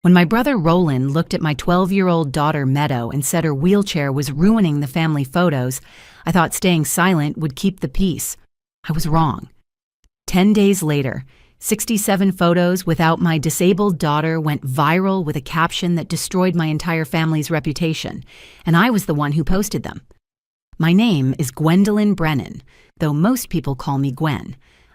When my brother Roland looked at my 12-year-old daughter Meadow and said her wheelchair was ruining the family photos, I thought staying silent would keep the peace. I was wrong. 10 days later, 67 photos without my disabled daughter went viral with a caption that destroyed my entire family's reputation, and I was the one who posted them. My name is Gwendolyn Brennan, though most people call me Gwen.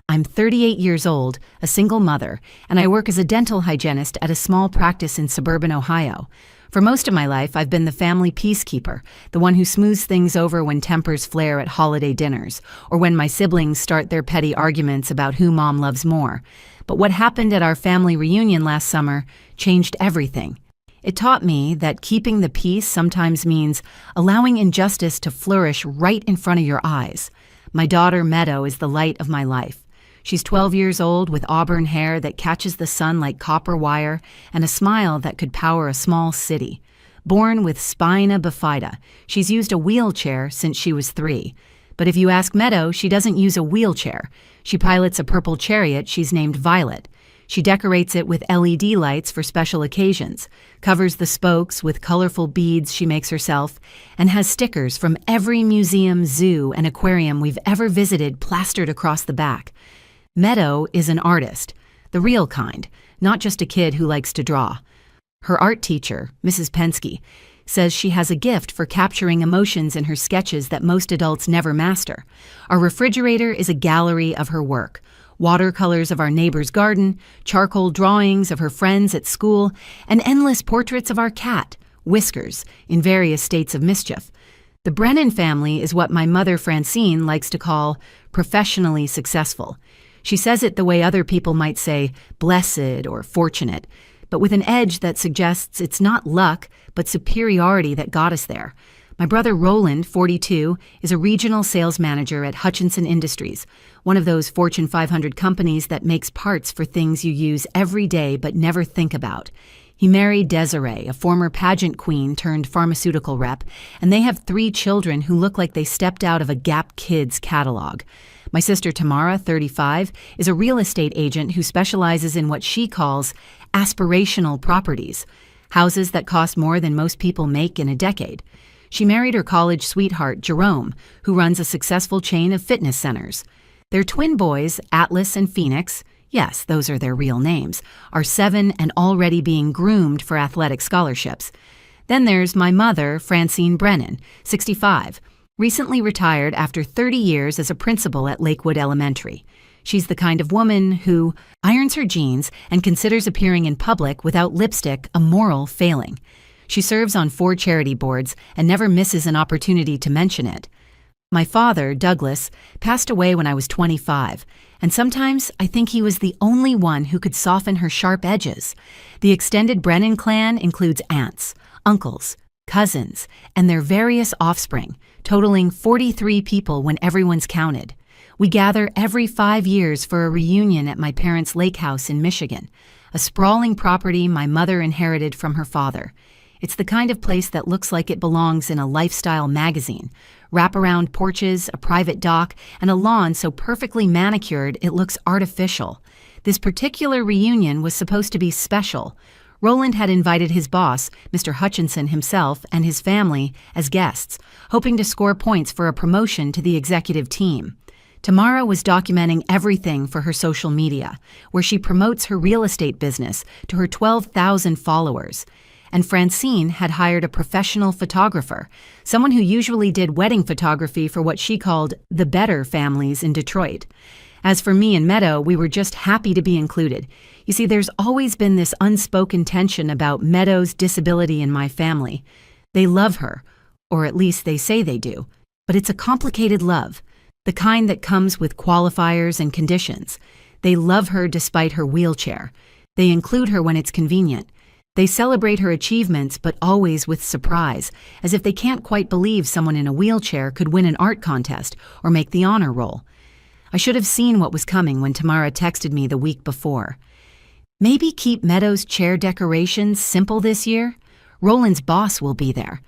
I'm 38 years old, a single mother, and I work as a dental hygienist at a small practice in suburban Ohio. For most of my life, I've been the family peacekeeper, the one who smooths things over when tempers flare at holiday dinners, or when my siblings start their petty arguments about who mom loves more. But what happened at our family reunion last summer changed everything. It taught me that keeping the peace sometimes means allowing injustice to flourish right in front of your eyes. My daughter Meadow is the light of my life. She's 12 years old with auburn hair that catches the sun like copper wire and a smile that could power a small city. Born with spina bifida, she's used a wheelchair since she was 3. But if you ask Meadow, she doesn't use a wheelchair. She pilots a purple chariot she's named Violet. She decorates it with LED lights for special occasions, covers the spokes with colorful beads she makes herself, and has stickers from every museum, zoo, and aquarium we've ever visited plastered across the back. Meadow is an artist, the real kind, not just a kid who likes to draw. Her art teacher, Mrs. Pensky, says she has a gift for capturing emotions in her sketches that most adults never master. Our refrigerator is a gallery of her work. Watercolors of our neighbor's garden, charcoal drawings of her friends at school, and endless portraits of our cat, Whiskers, in various states of mischief. The Brennan family is what my mother Francine likes to call professionally successful. She says it the way other people might say blessed or fortunate, but with an edge that suggests it's not luck, but superiority that got us there. My brother Roland, 42, is a regional sales manager at Hutchinson Industries, one of those Fortune 500 companies that makes parts for things you use every day but never think about. He married Desiree, a former pageant queen turned pharmaceutical rep, and they have 3 children who look like they stepped out of a Gap Kids catalog. My sister Tamara, 35, is a real estate agent who specializes in what she calls aspirational properties, houses that cost more than most people make in a decade. She married her college sweetheart, Jerome, who runs a successful chain of fitness centers. Their twin boys, Atlas and Phoenix, yes, those are their real names, are 7 and already being groomed for athletic scholarships. Then there's my mother, Francine Brennan, 65, recently retired after 30 years as a principal at Lakewood Elementary. She's the kind of woman who irons her jeans and considers appearing in public without lipstick a moral failing. She serves on 4 charity boards and never misses an opportunity to mention it. My father, Douglas, passed away when I was 25, and sometimes I think he was the only one who could soften her sharp edges. The extended Brennan clan includes aunts, uncles, cousins, and their various offspring, totaling 43 people when everyone's counted. We gather every 5 years for a reunion at my parents' lake house in Michigan, a sprawling property my mother inherited from her father. It's the kind of place that looks like it belongs in a lifestyle magazine. Wraparound porches, a private dock, and a lawn so perfectly manicured it looks artificial. This particular reunion was supposed to be special. Roland had invited his boss, Mr. Hutchinson himself, and his family as guests, hoping to score points for a promotion to the executive team. Tamara was documenting everything for her social media, where she promotes her real estate business to her 12,000 followers. And Francine had hired a professional photographer, someone who usually did wedding photography for what she called the better families in Detroit. As for me and Meadow, we were just happy to be included. You see, there's always been this unspoken tension about Meadow's disability in my family. They love her, or at least they say they do, but it's a complicated love, the kind that comes with qualifiers and conditions. They love her despite her wheelchair. They include her when it's convenient. They celebrate her achievements, but always with surprise, as if they can't quite believe someone in a wheelchair could win an art contest or make the honor roll. I should have seen what was coming when Tamara texted me the week before. Maybe keep Meadow's chair decorations simple this year? Roland's boss will be there.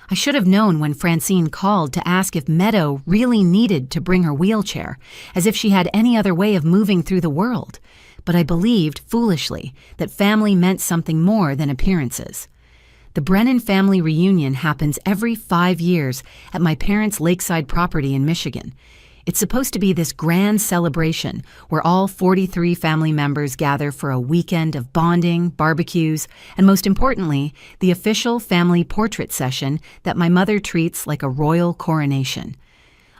I should have known when Francine called to ask if Meadow really needed to bring her wheelchair, as if she had any other way of moving through the world. but I believed, foolishly, that family meant something more than appearances. The Brennan family reunion happens every 5 years at my parents' lakeside property in Michigan. It's supposed to be this grand celebration where all 43 family members gather for a weekend of bonding, barbecues, and most importantly, the official family portrait session that my mother treats like a royal coronation.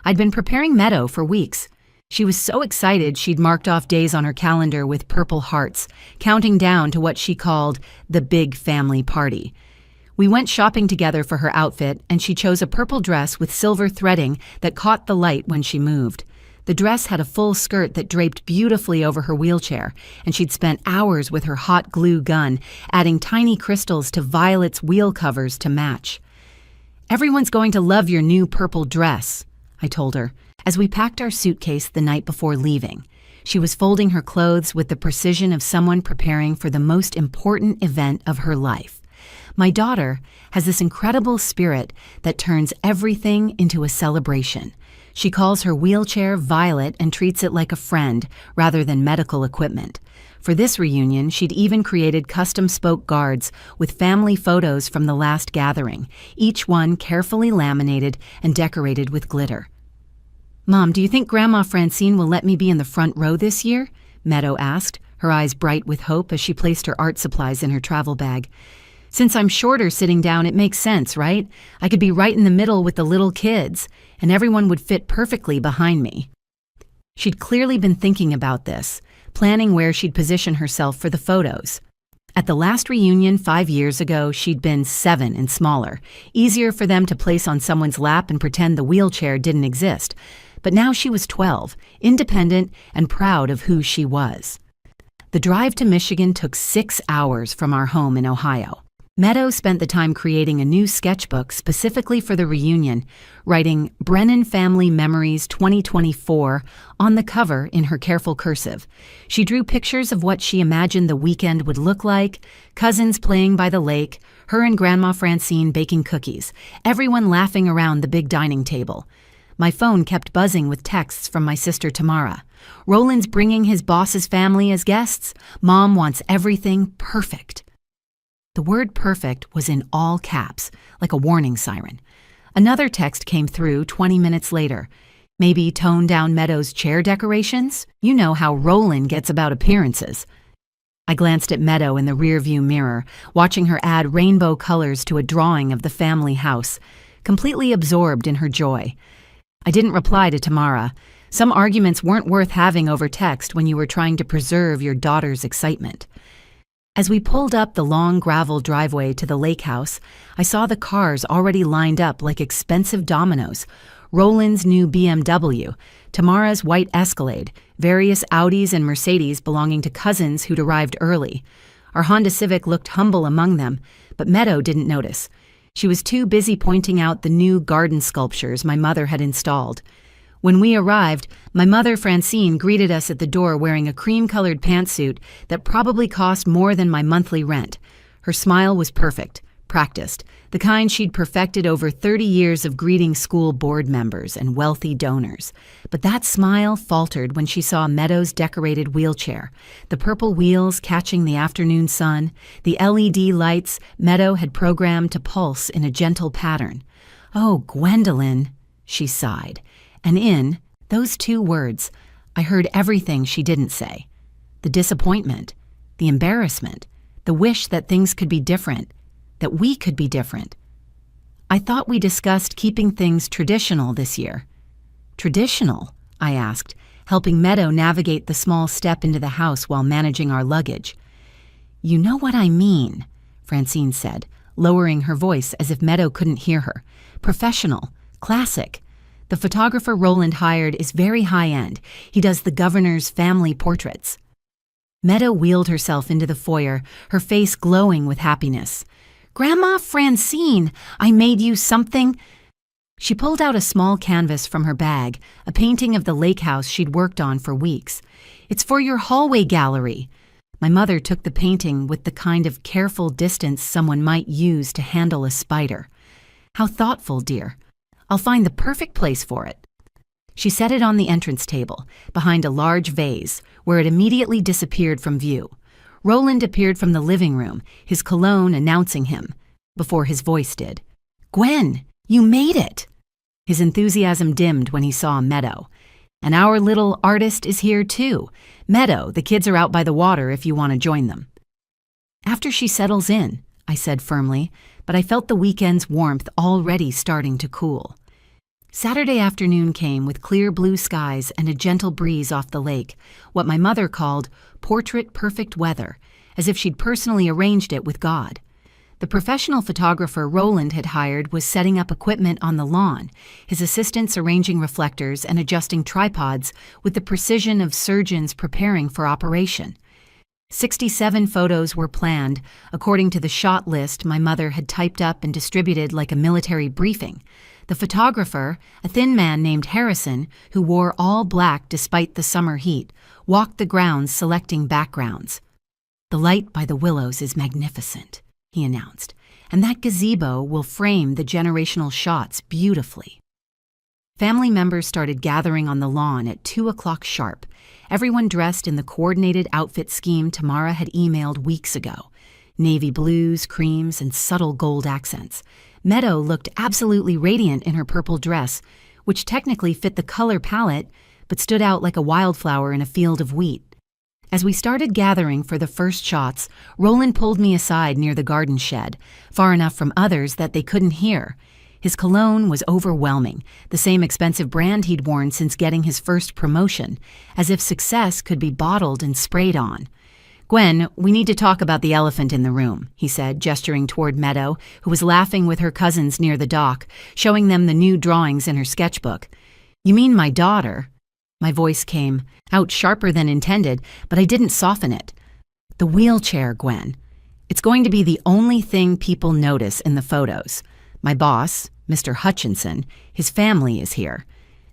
I'd been preparing Meadow for weeks. She was so excited she'd marked off days on her calendar with purple hearts, counting down to what she called the big family party. We went shopping together for her outfit, and she chose a purple dress with silver threading that caught the light when she moved. The dress had a full skirt that draped beautifully over her wheelchair, and she'd spent hours with her hot glue gun, adding tiny crystals to Violet's wheel covers to match. "Everyone's going to love your new purple dress," I told her, as we packed our suitcase the night before leaving. She was folding her clothes with the precision of someone preparing for the most important event of her life. My daughter has this incredible spirit that turns everything into a celebration. She calls her wheelchair Violet and treats it like a friend rather than medical equipment. For this reunion, she'd even created custom spoke guards with family photos from the last gathering, each one carefully laminated and decorated with glitter. "Mom, do you think Grandma Francine will let me be in the front row this year?" Meadow asked, her eyes bright with hope as she placed her art supplies in her travel bag. "Since I'm shorter sitting down, it makes sense, right? I could be right in the middle with the little kids, and everyone would fit perfectly behind me." She'd clearly been thinking about this, planning where she'd position herself for the photos. At the last reunion 5 years ago, she'd been 7 and smaller, easier for them to place on someone's lap and pretend the wheelchair didn't exist. But now she was 12, independent and proud of who she was. The drive to Michigan took 6 hours from our home in Ohio. Meadow spent the time creating a new sketchbook specifically for the reunion, writing Brennan Family Memories 2024 on the cover in her careful cursive. She drew pictures of what she imagined the weekend would look like: cousins playing by the lake, her and Grandma Francine baking cookies, everyone laughing around the big dining table. My phone kept buzzing with texts from my sister Tamara. "Roland's bringing his boss's family as guests. Mom wants everything perfect." The word perfect was in all caps, like a warning siren. Another text came through 20 minutes later. "Maybe tone down Meadow's chair decorations? You know how Roland gets about appearances." I glanced at Meadow in the rearview mirror, watching her add rainbow colors to a drawing of the family house, completely absorbed in her joy. I didn't reply to Tamara. Some arguments weren't worth having over text when you were trying to preserve your daughter's excitement. As we pulled up the long gravel driveway to the lake house, I saw the cars already lined up like expensive dominoes. Roland's new BMW, Tamara's white Escalade, various Audis and Mercedes belonging to cousins who'd arrived early. Our Honda Civic looked humble among them, but Meadow didn't notice. She was too busy pointing out the new garden sculptures my mother had installed. When we arrived, my mother Francine greeted us at the door wearing a cream-colored pantsuit that probably cost more than my monthly rent. Her smile was perfect, practiced, the kind she'd perfected over 30 years of greeting school board members and wealthy donors. But that smile faltered when she saw Meadow's decorated wheelchair, the purple wheels catching the afternoon sun, the LED lights Meadow had programmed to pulse in a gentle pattern. "Oh, Gwendolyn," she sighed. And in those 2 words, I heard everything she didn't say. The disappointment, the embarrassment, the wish that things could be different, that we could be different. "I thought we discussed keeping things traditional this year." "Traditional?" I asked, helping Meadow navigate the small step into the house while managing our luggage. "You know what I mean," Francine said, lowering her voice as if Meadow couldn't hear her. "Professional, classic. The photographer Roland hired is very high-end. He does the governor's family portraits." Meadow wheeled herself into the foyer, her face glowing with happiness. "Grandma Francine, I made you something." She pulled out a small canvas from her bag, a painting of the lake house she'd worked on for weeks. "It's for your hallway gallery." My mother took the painting with the kind of careful distance someone might use to handle a spider. "How thoughtful, dear. I'll find the perfect place for it." She set it on the entrance table, behind a large vase, where it immediately disappeared from view. Roland appeared from the living room, his cologne announcing him, before his voice did. "Gwen, you made it!" His enthusiasm dimmed when he saw Meadow. "And our little artist is here too. Meadow, the kids are out by the water if you want to join them." "After she settles in," I said firmly, but I felt the weekend's warmth already starting to cool. Saturday afternoon came with clear blue skies and a gentle breeze off the lake, what my mother called portrait-perfect weather, as if she'd personally arranged it with God. The professional photographer Roland had hired was setting up equipment on the lawn, his assistants arranging reflectors and adjusting tripods with the precision of surgeons preparing for operation. 67 photos were planned, according to the shot list my mother had typed up and distributed like a military briefing. The photographer, a thin man named Harrison, who wore all black despite the summer heat, walked the grounds selecting backgrounds. "The light by the willows is magnificent," he announced, "and that gazebo will frame the generational shots beautifully." Family members started gathering on the lawn at 2 o'clock sharp, everyone dressed in the coordinated outfit scheme Tamara had emailed weeks ago. Navy blues, creams, and subtle gold accents. Meadow looked absolutely radiant in her purple dress, which technically fit the color palette, but stood out like a wildflower in a field of wheat. As we started gathering for the first shots, Roland pulled me aside near the garden shed, far enough from others that they couldn't hear. His cologne was overwhelming, the same expensive brand he'd worn since getting his first promotion, as if success could be bottled and sprayed on. "Gwen, we need to talk about the elephant in the room," he said, gesturing toward Meadow, who was laughing with her cousins near the dock, showing them the new drawings in her sketchbook. "You mean my daughter?" My voice came out sharper than intended, but I didn't soften it. "The wheelchair, Gwen. It's going to be the only thing people notice in the photos. My boss, Mr. Hutchinson, his family is here.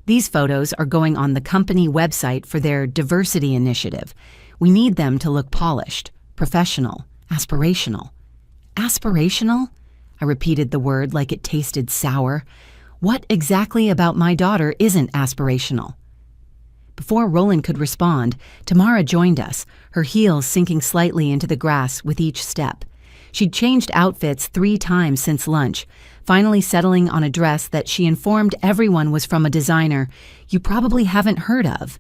These photos are going on the company website for their diversity initiative. We need them to look polished, professional, aspirational." "Aspirational?" I repeated the word like it tasted sour. What exactly about my daughter isn't aspirational? Before Roland could respond, Tamara joined us, her heels sinking slightly into the grass with each step. She'd changed outfits 3 times since lunch, finally settling on a dress that she informed everyone was from a designer you probably haven't heard of.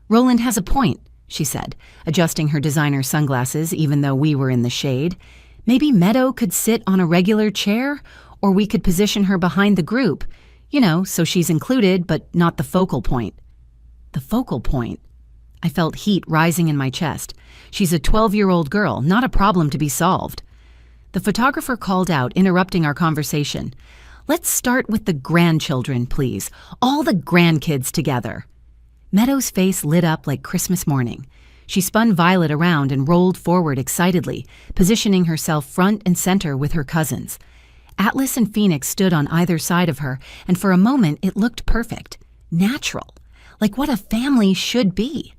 "Roland has a point," she said, adjusting her designer sunglasses even though we were in the shade. "Maybe Meadow could sit on a regular chair, or we could position her behind the group, so she's included but not the focal point." The focal point? I felt heat rising in my chest. She's a 12-year-old girl, not a problem to be solved. The photographer called out, interrupting our conversation. "Let's start with the grandchildren, please. All the grandkids together." Meadow's face lit up like Christmas morning. She spun Violet around and rolled forward excitedly, positioning herself front and center with her cousins. Atlas and Phoenix stood on either side of her, and for a moment it looked perfect, natural, like what a family should be.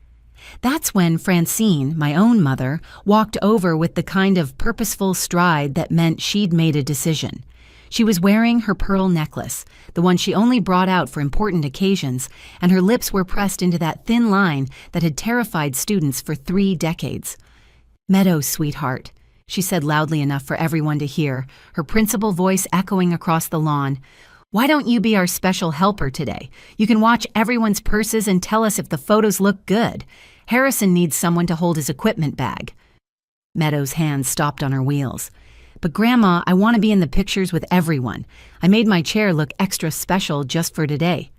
That's when Francine, my own mother, walked over with the kind of purposeful stride that meant she'd made a decision. She was wearing her pearl necklace, the one she only brought out for important occasions, and her lips were pressed into that thin line that had terrified students for 3 decades. "Meadow, sweetheart," she said loudly enough for everyone to hear, her principal voice echoing across the lawn. "Why don't you be our special helper today? You can watch everyone's purses and tell us if the photos look good. Harrison needs someone to hold his equipment bag." Meadow's hands stopped on her wheels. "But Grandma, I want to be in the pictures with everyone. I made my chair look extra special just for today."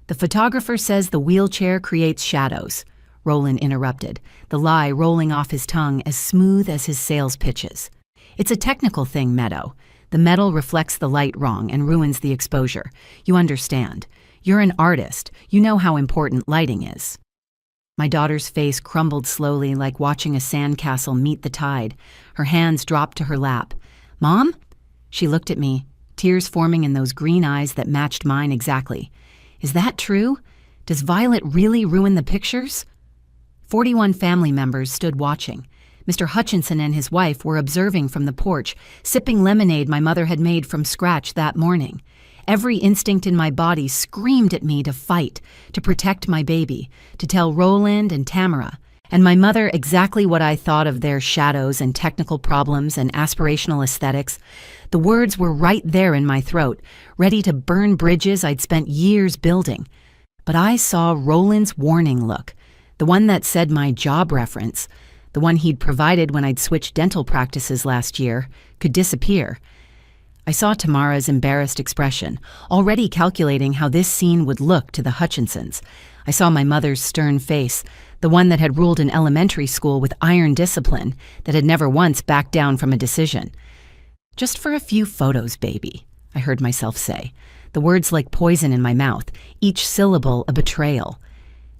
"The photographer says the wheelchair creates shadows," Roland interrupted, the lie rolling off his tongue as smooth as his sales pitches. "It's a technical thing, Meadow. The metal reflects the light wrong and ruins the exposure. You understand. You're an artist. You know how important lighting is." My daughter's face crumbled slowly like watching a sandcastle meet the tide. Her hands dropped to her lap. "Mom?" She looked at me, tears forming in those green eyes that matched mine exactly. "Is that true? Does Violet really ruin the pictures?" 41 family members stood watching. Mr. Hutchinson and his wife were observing from the porch, sipping lemonade my mother had made from scratch that morning. Every instinct in my body screamed at me to fight, to protect my baby, to tell Roland and Tamara, and my mother exactly what I thought of their shadows and technical problems and aspirational aesthetics. The words were right there in my throat, ready to burn bridges I'd spent years building. But I saw Roland's warning look, the one that said my job reference, the one he'd provided when I'd switched dental practices last year, could disappear. I saw Tamara's embarrassed expression, already calculating how this scene would look to the Hutchinsons. I saw my mother's stern face, the one that had ruled an elementary school with iron discipline, that had never once backed down from a decision. "Just for a few photos, baby," I heard myself say, the words like poison in my mouth, each syllable a betrayal.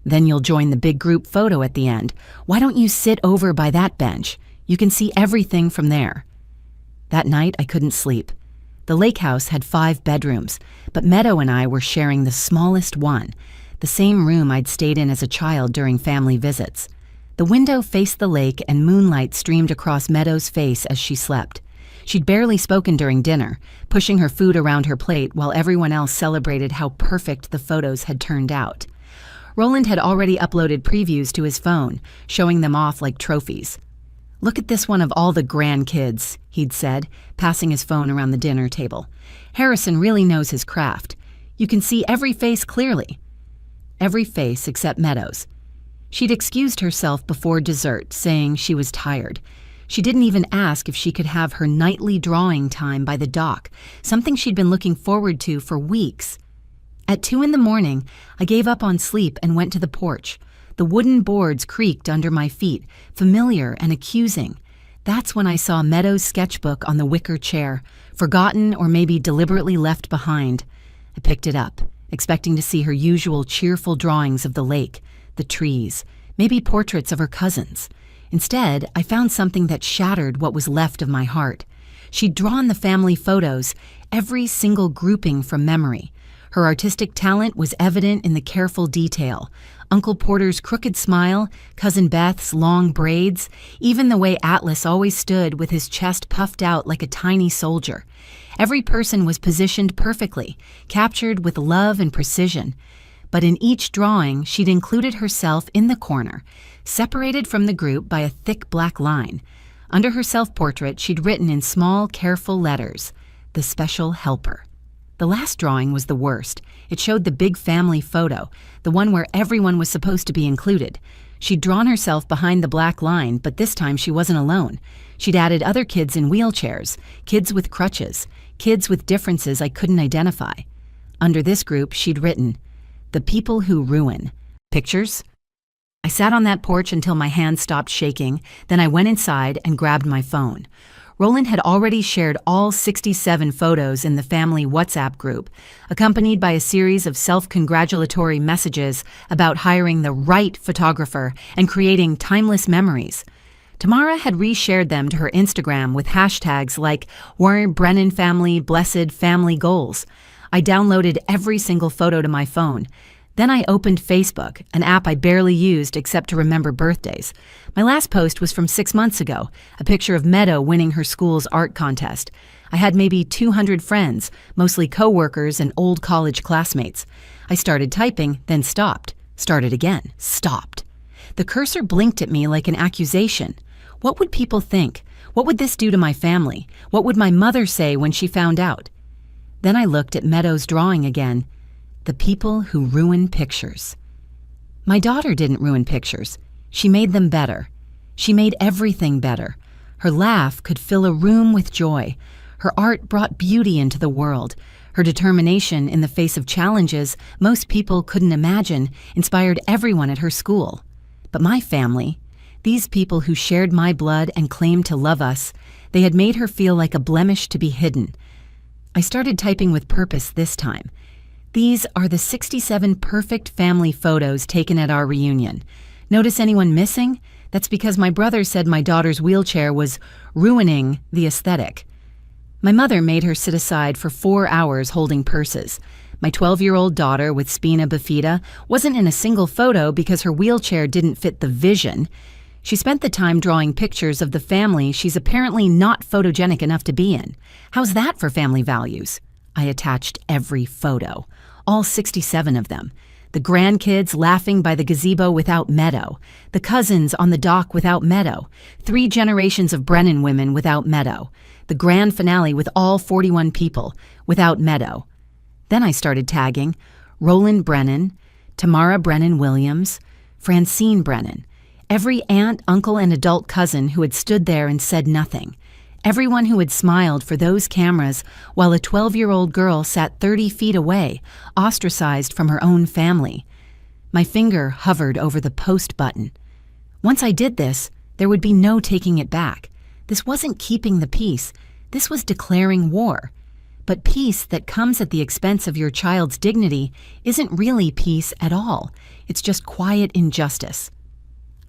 "Then you'll join the big group photo at the end. Why don't you sit over by that bench? You can see everything from there." That night, I couldn't sleep. The lake house had 5 bedrooms, but Meadow and I were sharing the smallest one, the same room I'd stayed in as a child during family visits. The window faced the lake and moonlight streamed across Meadow's face as she slept. She'd barely spoken during dinner, pushing her food around her plate while everyone else celebrated how perfect the photos had turned out. Roland had already uploaded previews to his phone, showing them off like trophies. "Look at this one of all the grandkids," he'd said, passing his phone around the dinner table. "Harrison really knows his craft. You can see every face clearly." Every face except Meadow's. She'd excused herself before dessert, saying she was tired. She didn't even ask if she could have her nightly drawing time by the dock, something she'd been looking forward to for weeks. At 2 a.m, I gave up on sleep and went to the porch. The wooden boards creaked under my feet, familiar and accusing. That's when I saw Meadow's sketchbook on the wicker chair, forgotten or maybe deliberately left behind. I picked it up, expecting to see her usual cheerful drawings of the lake, the trees, maybe portraits of her cousins. Instead, I found something that shattered what was left of my heart. She'd drawn the family photos, every single grouping from memory. Her artistic talent was evident in the careful detail. Uncle Porter's crooked smile, Cousin Beth's long braids, even the way Atlas always stood with his chest puffed out like a tiny soldier. Every person was positioned perfectly, captured with love and precision. But in each drawing, she'd included herself in the corner, separated from the group by a thick black line. Under her self-portrait, she'd written in small, careful letters, "The Special Helper." The last drawing was the worst. It showed the big family photo, the one where everyone was supposed to be included. She'd drawn herself behind the black line, but this time she wasn't alone. She'd added other kids in wheelchairs, kids with crutches, kids with differences I couldn't identify. Under this group, she'd written, "The People Who Ruin." Pictures? I sat on that porch until my hands stopped shaking, then I went inside and grabbed my phone. Roland had already shared all 67 photos in the family WhatsApp group, accompanied by a series of self-congratulatory messages about hiring the right photographer and creating timeless memories. Tamara had reshared them to her Instagram with hashtags like Warren Brennan Family Blessed Family Goals. I downloaded every single photo to my phone. Then I opened Facebook, an app I barely used except to remember birthdays. My last post was from 6 months ago, a picture of Meadow winning her school's art contest. I had maybe 200 friends, mostly coworkers and old college classmates. I started typing, then stopped. Started again, stopped. The cursor blinked at me like an accusation. What would people think? What would this do to my family? What would my mother say when she found out? Then I looked at Meadow's drawing again. The People Who Ruin Pictures. My daughter didn't ruin pictures. She made them better. She made everything better. Her laugh could fill a room with joy. Her art brought beauty into the world. Her determination in the face of challenges most people couldn't imagine inspired everyone at her school. But my family, these people who shared my blood and claimed to love us, they had made her feel like a blemish to be hidden. I started typing with purpose this time. These are the 67 perfect family photos taken at our reunion. Notice anyone missing? That's because my brother said my daughter's wheelchair was ruining the aesthetic. My mother made her sit aside for 4 hours holding purses. My 12-year-old daughter with spina bifida wasn't in a single photo because her wheelchair didn't fit the vision. She spent the time drawing pictures of the family she's apparently not photogenic enough to be in. How's that for family values? I attached every photo, all 67 of them. The grandkids laughing by the gazebo without Meadow, the cousins on the dock without Meadow, 3 generations of Brennan women without Meadow, the grand finale with all 41 people without Meadow. Then I started tagging Roland Brennan, Tamara Brennan Williams, Francine Brennan, every aunt, uncle, and adult cousin who had stood there and said nothing. Everyone who had smiled for those cameras while a 12-year-old girl sat 30 feet away, ostracized from her own family. My finger hovered over the post button. Once I did this, there would be no taking it back. This wasn't keeping the peace. This was declaring war. But peace that comes at the expense of your child's dignity isn't really peace at all. It's just quiet injustice.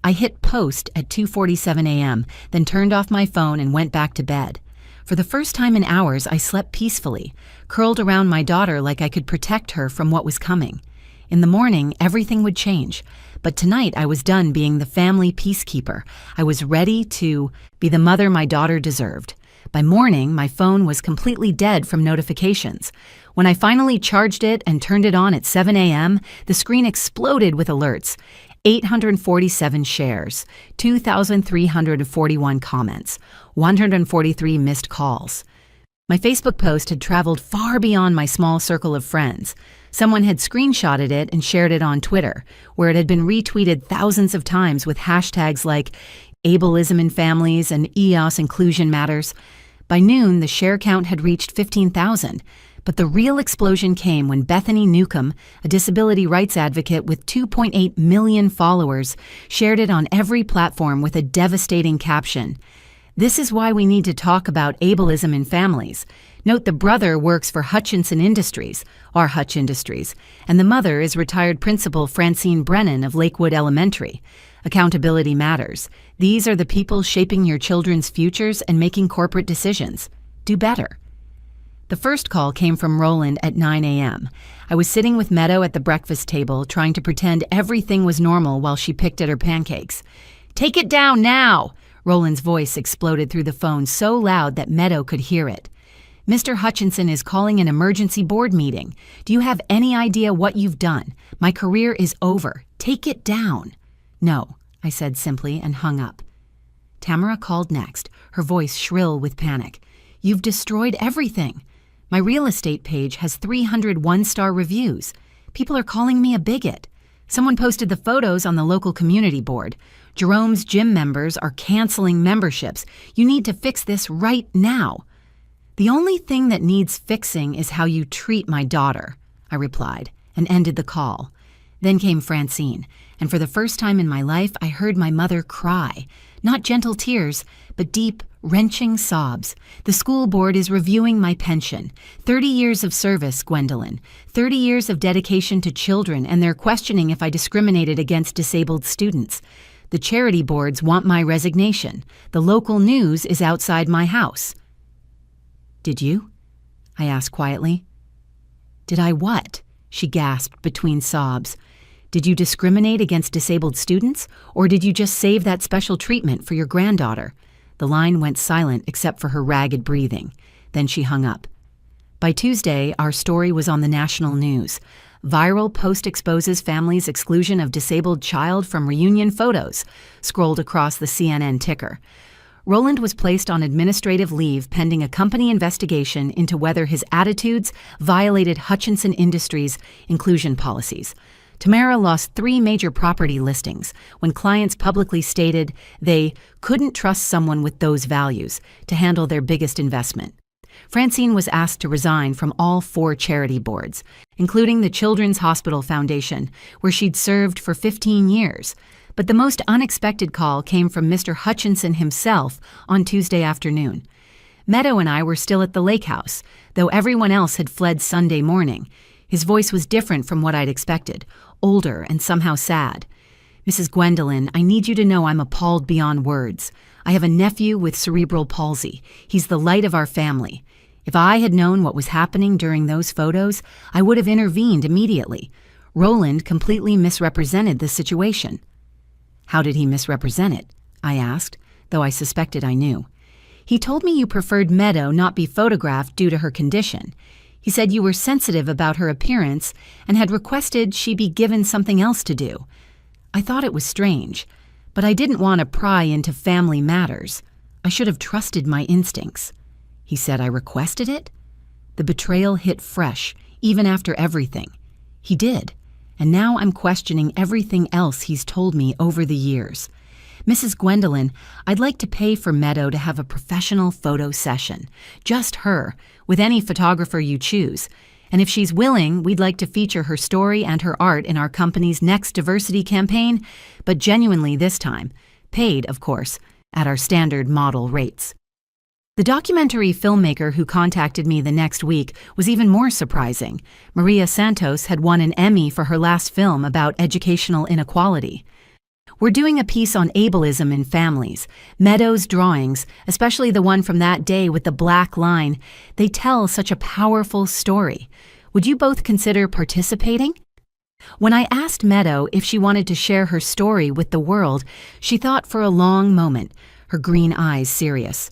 I hit post at 2:47 a.m., then turned off my phone and went back to bed. For the first time in hours, I slept peacefully, curled around my daughter like I could protect her from what was coming. In the morning, everything would change. But tonight, I was done being the family peacekeeper. I was ready to be the mother my daughter deserved. By morning, my phone was completely dead from notifications. When I finally charged it and turned it on at 7 a.m., the screen exploded with alerts. 847 shares, 2,341 comments, 143 missed calls. My Facebook post had traveled far beyond my small circle of friends. Someone had screenshotted it and shared it on Twitter, where it had been retweeted thousands of times with hashtags like ableism in families and EOS inclusion matters. By noon, the share count had reached 15,000. But the real explosion came when Bethany Newcomb, a disability rights advocate with 2.8 million followers, shared it on every platform with a devastating caption. "This is why we need to talk about ableism in families. Note the brother works for Hutchinson Industries, or Hutch Industries, and the mother is retired principal Francine Brennan of Lakewood Elementary. Accountability matters. These are the people shaping your children's futures and making corporate decisions. Do better." The first call came from Roland at 9 a.m. I was sitting with Meadow at the breakfast table, trying to pretend everything was normal while she picked at her pancakes. "Take it down now!" Roland's voice exploded through the phone so loud that Meadow could hear it. "Mr. Hutchinson is calling an emergency board meeting. Do you have any idea what you've done? My career is over. Take it down." "No," I said simply and hung up. Tamara called next, her voice shrill with panic. "You've destroyed everything. My real estate page has 300 one-star reviews. People are calling me a bigot. Someone posted the photos on the local community board. Jerome's gym members are canceling memberships. You need to fix this right now." "The only thing that needs fixing is how you treat my daughter," I replied, and ended the call. Then came Francine, and for the first time in my life, I heard my mother cry. Not gentle tears, but deep, wrenching sobs. "The school board is reviewing my pension. 30 years of service, Gwendolyn. 30 years of dedication to children, and they're questioning if I discriminated against disabled students. The charity boards want my resignation. The local news is outside my house." "Did you?" I asked quietly. "Did I what?" she gasped between sobs. "Did you discriminate against disabled students, or did you just save that special treatment for your granddaughter?" The line went silent except for her ragged breathing. Then she hung up. By Tuesday, our story was on the national news. Viral post exposes family's exclusion of disabled child from reunion photos, scrolled across the CNN ticker. Roland was placed on administrative leave pending a company investigation into whether his attitudes violated Hutchinson Industries' inclusion policies. Tamara lost 3 major property listings when clients publicly stated they couldn't trust someone with those values to handle their biggest investment. Francine was asked to resign from all 4 charity boards, including the Children's Hospital Foundation, where she'd served for 15 years. But the most unexpected call came from Mr. Hutchinson himself on Tuesday afternoon. Meadow and I were still at the lake house, though everyone else had fled Sunday morning. His voice was different from what I'd expected, older and somehow sad. "Mrs. Gwendolyn, I need you to know I'm appalled beyond words. I have a nephew with cerebral palsy. He's the light of our family. If I had known what was happening during those photos, I would have intervened immediately. Roland completely misrepresented the situation." "How did he misrepresent it?" I asked, though I suspected I knew. "He told me you preferred Meadow not be photographed due to her condition. He said you were sensitive about her appearance and had requested she be given something else to do. I thought it was strange, but I didn't want to pry into family matters. I should have trusted my instincts. He said I requested it? The betrayal hit fresh, even after everything. He did, and now I'm questioning everything else he's told me over the years. Mrs. Gwendolyn, I'd like to pay for Meadow to have a professional photo session. Just her, with any photographer you choose. And if she's willing, we'd like to feature her story and her art in our company's next diversity campaign, but genuinely this time. Paid, of course, at our standard model rates. The documentary filmmaker who contacted me the next week was even more surprising. Maria Santos had won an Emmy for her last film about educational inequality. We're doing a piece on ableism in families. Meadow's drawings, especially the one from that day with the black line, they tell such a powerful story. Would you both consider participating? When I asked Meadow if she wanted to share her story with the world, she thought for a long moment, her green eyes serious.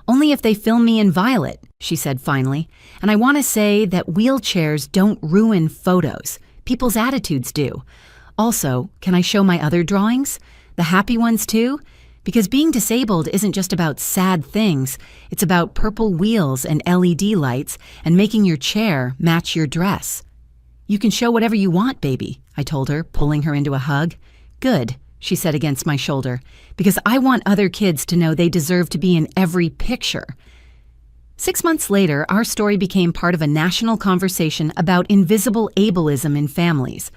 Only if they film me in violet, she said finally, and I want to say that wheelchairs don't ruin photos. People's attitudes do. Also, can I show my other drawings? The happy ones too? Because being disabled isn't just about sad things, it's about purple wheels and LED lights and making your chair match your dress. You can show whatever you want, baby, I told her, pulling her into a hug. Good, she said against my shoulder, because I want other kids to know they deserve to be in every picture. 6 months later, our story became part of a national conversation about invisible ableism in families.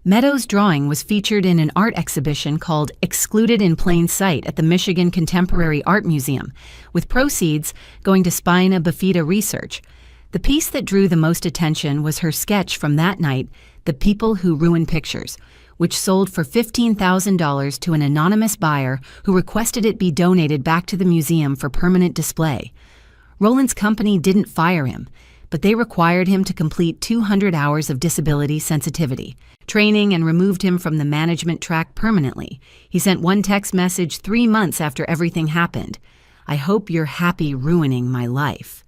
Meadow's drawing was featured in an art exhibition called Excluded in Plain Sight at the Michigan Contemporary Art Museum, with proceeds going to Spina Bifida research. The piece that drew the most attention was her sketch from that night, The People Who Ruin Pictures, which sold for $15,000 to an anonymous buyer who requested it be donated back to the museum for permanent display. Roland's company didn't fire him, but they required him to complete 200 hours of disability sensitivity training and removed him from the management track permanently. He sent one text message 3 months after everything happened. I hope you're happy ruining my life.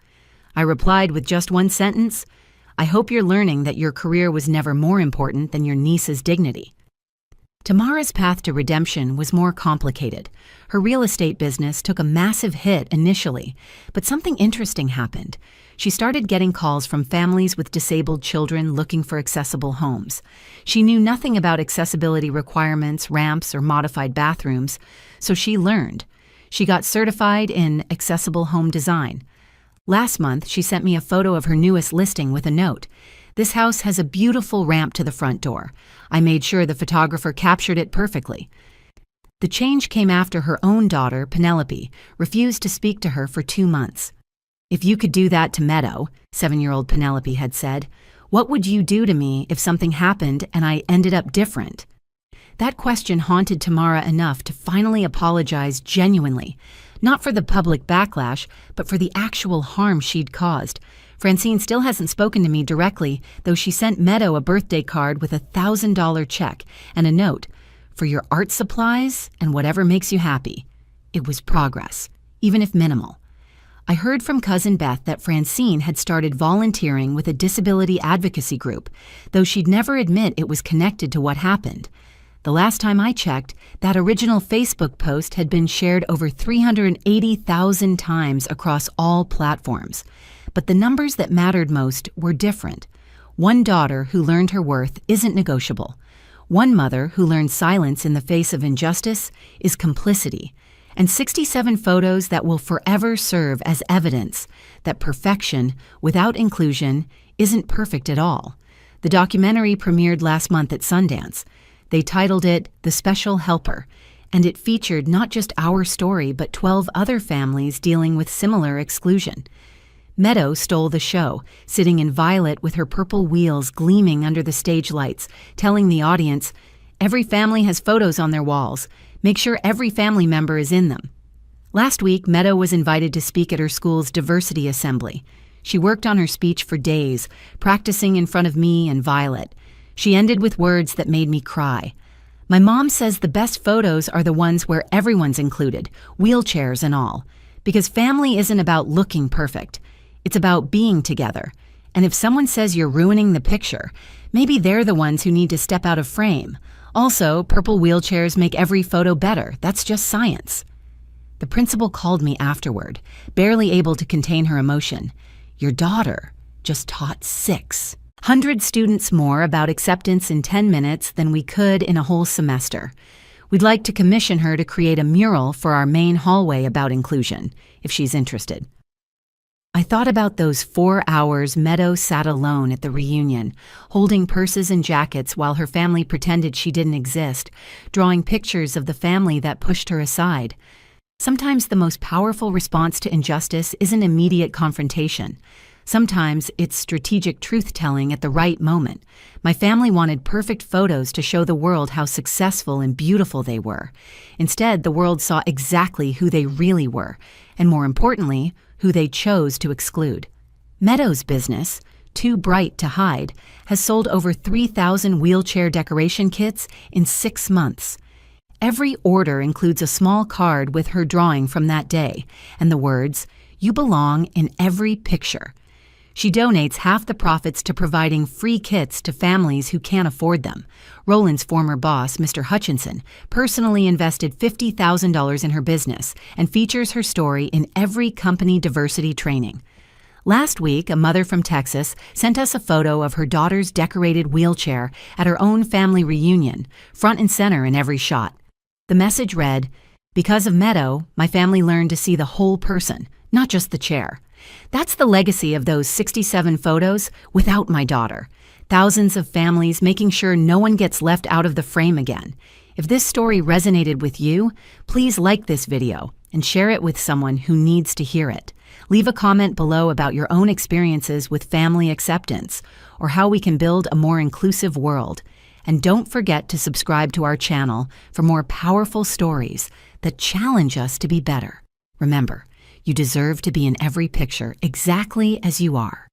I replied with just one sentence. I hope you're learning that your career was never more important than your niece's dignity. Tamara's path to redemption was more complicated. Her real estate business took a massive hit initially, but something interesting happened. She started getting calls from families with disabled children looking for accessible homes. She knew nothing about accessibility requirements, ramps, or modified bathrooms, so she learned. She got certified in accessible home design. Last month, she sent me a photo of her newest listing with a note. This house has a beautiful ramp to the front door. I made sure the photographer captured it perfectly. The change came after her own daughter, Penelope, refused to speak to her for 2 months. If you could do that to Meadow, 7-year-old Penelope had said, what would you do to me if something happened and I ended up different? That question haunted Tamara enough to finally apologize genuinely, not for the public backlash, but for the actual harm she'd caused. Francine still hasn't spoken to me directly, though she sent Meadow a birthday card with a $1,000 check and a note, for your art supplies and whatever makes you happy. It was progress, even if minimal. I heard from Cousin Beth that Francine had started volunteering with a disability advocacy group, though she'd never admit it was connected to what happened. The last time I checked, that original Facebook post had been shared over 380,000 times across all platforms. But the numbers that mattered most were different. One daughter who learned her worth isn't negotiable. One mother who learned silence in the face of injustice is complicity. And 67 photos that will forever serve as evidence that perfection, without inclusion, isn't perfect at all. The documentary premiered last month at Sundance. They titled it The Special Helper, and it featured not just our story but 12 other families dealing with similar exclusion. Meadow stole the show, sitting in violet with her purple wheels gleaming under the stage lights, telling the audience, every family has photos on their walls. Make sure every family member is in them. Last week, Meadow was invited to speak at her school's diversity assembly. She worked on her speech for days, practicing in front of me and Violet. She ended with words that made me cry. My mom says the best photos are the ones where everyone's included, wheelchairs and all, because family isn't about looking perfect. It's about being together. And if someone says you're ruining the picture, maybe they're the ones who need to step out of frame. Also, purple wheelchairs make every photo better. That's just science. The principal called me afterward, barely able to contain her emotion. Your daughter just taught 600 students more about acceptance in 10 minutes than we could in a whole semester. We'd like to commission her to create a mural for our main hallway about inclusion, if she's interested. I thought about those 4 hours Meadow sat alone at the reunion, holding purses and jackets while her family pretended she didn't exist, drawing pictures of the family that pushed her aside. Sometimes the most powerful response to injustice isn't immediate confrontation. Sometimes it's strategic truth-telling at the right moment. My family wanted perfect photos to show the world how successful and beautiful they were. Instead, the world saw exactly who they really were, and more importantly, who they chose to exclude. Meadow's business, Too Bright to Hide, has sold over 3,000 wheelchair decoration kits in 6 months. Every order includes a small card with her drawing from that day and the words, "You belong in every picture." She donates half the profits to providing free kits to families who can't afford them. Roland's former boss, Mr. Hutchinson, personally invested $50,000 in her business and features her story in every company diversity training. Last week, a mother from Texas sent us a photo of her daughter's decorated wheelchair at her own family reunion, front and center in every shot. The message read, "Because of Meadow, my family learned to see the whole person, not just the chair." That's the legacy of those 67 photos without my daughter. Thousands of families making sure no one gets left out of the frame again. If this story resonated with you, please like this video and share it with someone who needs to hear it. Leave a comment below about your own experiences with family acceptance or how we can build a more inclusive world. And don't forget to subscribe to our channel for more powerful stories that challenge us to be better. Remember, you deserve to be in every picture exactly as you are.